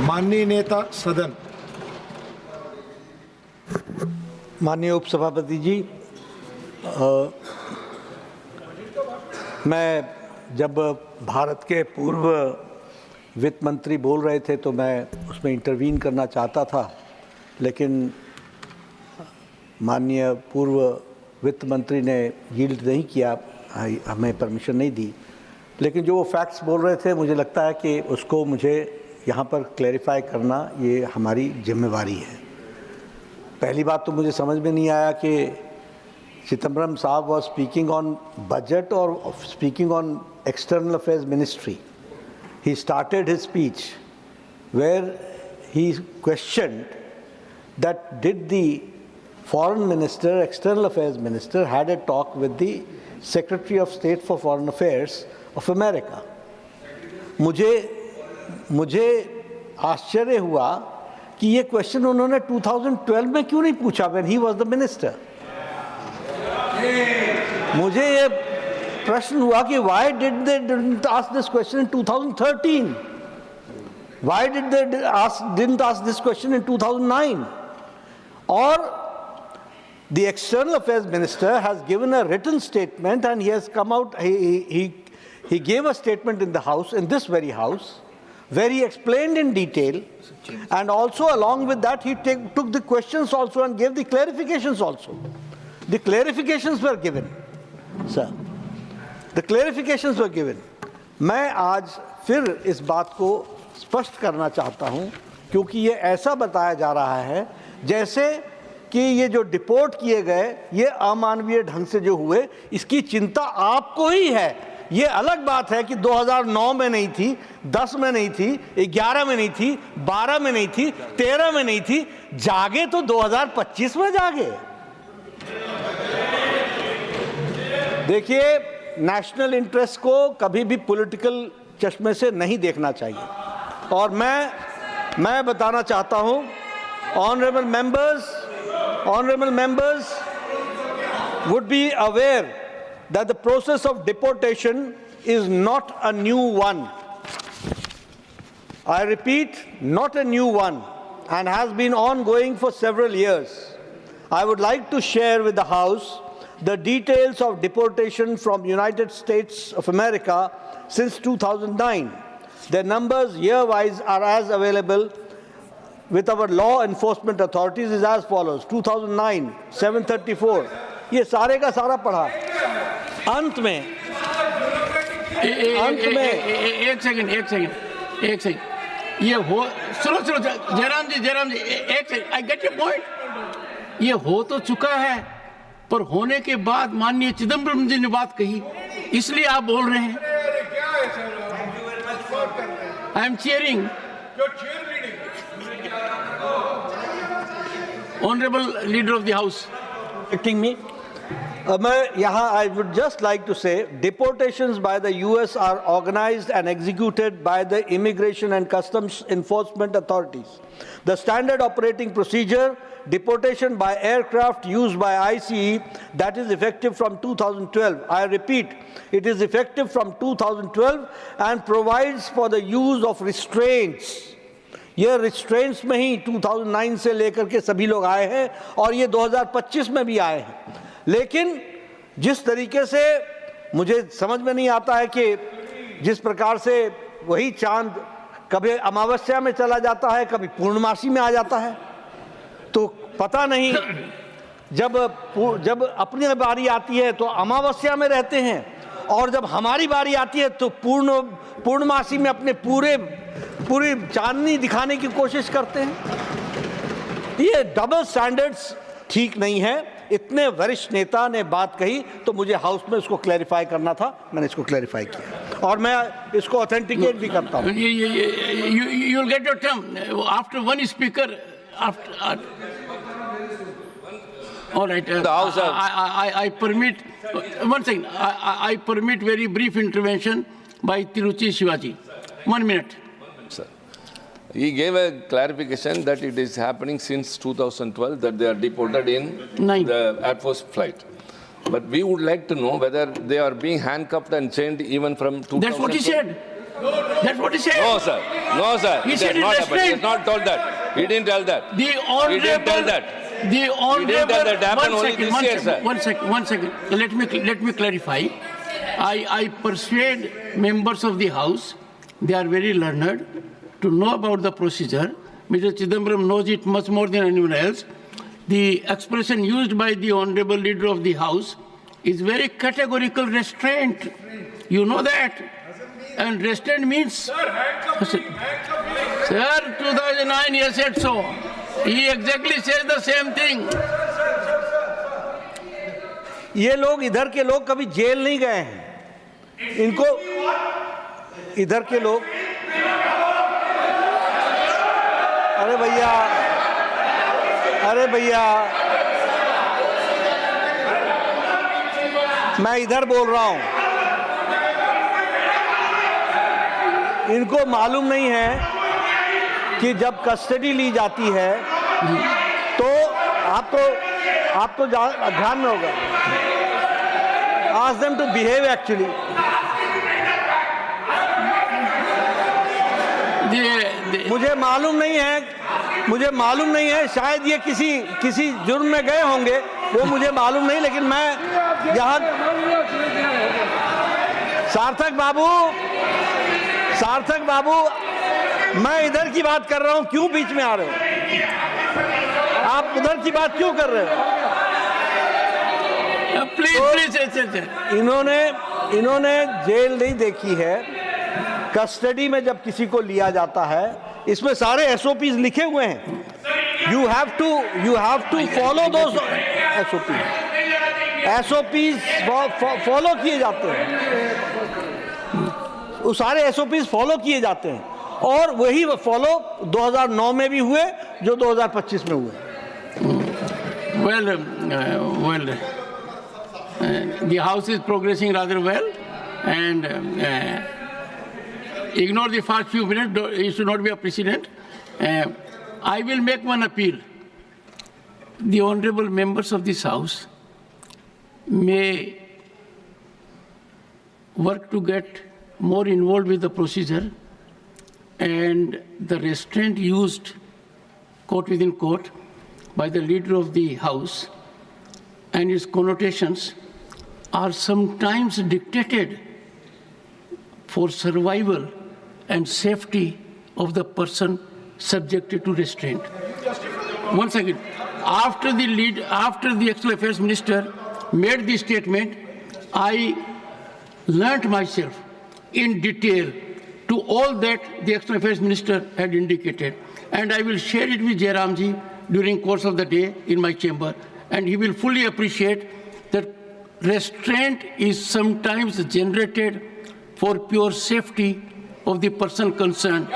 माननीय नेता सदन। माननीय उपसभापति जी, मैं जब भारत के पूर्व वित्त मंत्री बोल रहे थे तो मैं उसमें इंटरवीन करना चाहता था, लेकिन माननीय पूर्व वित्त मंत्री ने यील्ड नहीं किया, हमें परमिशन नहीं दी। लेकिन जो वो फैक्ट्स बोल रहे थे, मुझे लगता है कि उसको मुझे यहाँ पर क्लैरिफाई करना ये हमारी जिम्मेवारी है। पहली बात तो मुझे समझ में नहीं आया कि चिदम्बरम साहब was speaking on budget or speaking on external affairs ministry. He started his speech where he questioned that did the foreign minister, external affairs minister had a talk with the Secretary of State for Foreign Affairs of America. मुझे आश्चर्य हुआ कि ये question उन्होंने 2012 में क्यों नहीं पूछा when he was the minister. मुझे ये प्रश्न हुआ कि why did they didn't ask this question in 2013? Why did they didn't ask this question in 2009? Or the external affairs minister has given a written statement and he has come out, he gave a statement in the house, in this very house, where he explained in detail, and also along with that he took the questions also and gave the clarifications also. The clarifications were given, sir. The clarifications were given. मैं आज फिर इस बात को स्पष्ट करना चाहता हूं, क्योंकि ये ऐसा बताया जा रहा है जैसे कि ये जो डिपोर्ट किए गए ये अमानवीय ढंग से जो हुए, इसकी चिंता आपको ही है। ये अलग बात है कि 2009 में नहीं थी, 10 में नहीं थी, 11 में नहीं थी, 12 में नहीं थी, 13 में नहीं थी, जागे तो 2025 में जागे। देखिए, नेशनल इंटरेस्ट को कभी भी पॉलिटिकल चश्मे से नहीं देखना चाहिए। और मैं बताना चाहता हूं, honourable members would be aware that the process of deportation is not a new one. I repeat, not a new one, and has been ongoing for several years. I would like to share with the House the details of deportation from United States of America since 2009. The numbers year-wise are as available with our law enforcement authorities is as follows: 2009 734, ये सारे का सारा पढ़ा। अंत में एक second ये हो, सुनो जयराम जी एक second, I get your point. ये हो तो चुका है, पर होने के बाद माननीय चिदम्बरम जी ने बात कही, इसलिए आप बोल रहे हैं। I am cheering Honorable Leader of the House. Me. I would just like to say, deportations by the US are organized and executed by the Immigration and Customs Enforcement authorities. The standard operating procedure, deportation by aircraft used by ICE, that is effective from 2012. I repeat, it is effective from 2012 and provides for the use of restraints. ये restraints में ही 2009 से लेकर के सभी लोग आए हैं और ये 2025 में भी आए हैं। लेकिन जिस तरीके से मुझे समझ में नहीं आता है कि जिस प्रकार से वही चांद कभी अमावस्या में चला जाता है, कभी पूर्णमासी में आ जाता है, तो पता नहीं, जब अपनी बारी आती है तो अमावस्या में रहते हैं और जब हमारी बारी आती है तो पूर्णमासी में अपने पूरी चांदनी दिखाने की कोशिश करते हैं। ये डबल स्टैंडर्ड्स ठीक नहीं है। इतने वरिष्ठ नेता ने बात कही तो मुझे हाउस में इसको क्लैरिफाई करना था, मैंने इसको क्लैरिफाई किया और मैं इसको ऑथेंटिकेट भी करता हूं। You will get your term after one speaker. All right. I permit one second. I permit very brief intervention by Tiruchi Shivaji. 1 minute. Sir, he gave a clarification that it is happening since 2012 that they are deported in the Air Force flight. But we would like to know whether they are being handcuffed and chained even from 2012. That's what he said. That's what he said. No, sir. No, sir. He It said has not it happened. He has restrained. not told that. He didn't tell that. The honorable, He didn't tell that. The honorable. He didn't tell that. It happened only this year, sir. One second. Let me clarify. I persuade members of the House, they are very learned, to know about the procedure. Mr. Chidambaram knows it much more than anyone else. The expression used by the honorable leader of the House is very categorical restraint. You know that. And restraint means... Sir, 2009 he has said so. He exactly says the same thing. ये लोग इधर के लोग कभी jail नहीं गए हैं, इनको इधर के लोग, अरे भैया मैं इधर बोल रहा हूं, इनको मालूम नहीं है कि जब कस्टडी ली जाती है तो आपको ध्यान में होगा, ask them to behave actually. मुझे मालूम नहीं है शायद ये किसी जुर्म में गए होंगे, वो मुझे मालूम नहीं, लेकिन मैं यहाँ सार्थक बाबू मैं इधर की बात कर रहा हूँ, क्यों बीच में आ रहे हो? आप उधर की बात क्यों कर रहे हो? प्लीज इन्होंने जेल नहीं देखी है। कस्टडी में जब किसी को लिया जाता है, इसमें सारे एसओपीज लिखे हुए हैं। You have to follow those SOPs follow किए जाते हैं, वो सारे एसओपीज फॉलो किए जाते हैं, और वही फॉलो 2009 में भी हुए जो 2025 में हुए। The House is progressing rather well, and ignore the first few minutes. It should not be a precedent. I will make one appeal. The honorable members of this House may work to get more involved with the procedure, and the restraint used court within court by the leader of the House and its connotations are sometimes dictated for survival and safety of the person subjected to restraint. One second. After the External Affairs Minister made this statement, I learnt myself in detail to all that the External Affairs Minister had indicated, and I will share it with Jairamji during course of the day in my chamber, and he will fully appreciate that restraint is sometimes generated for pure safety of the person concerned.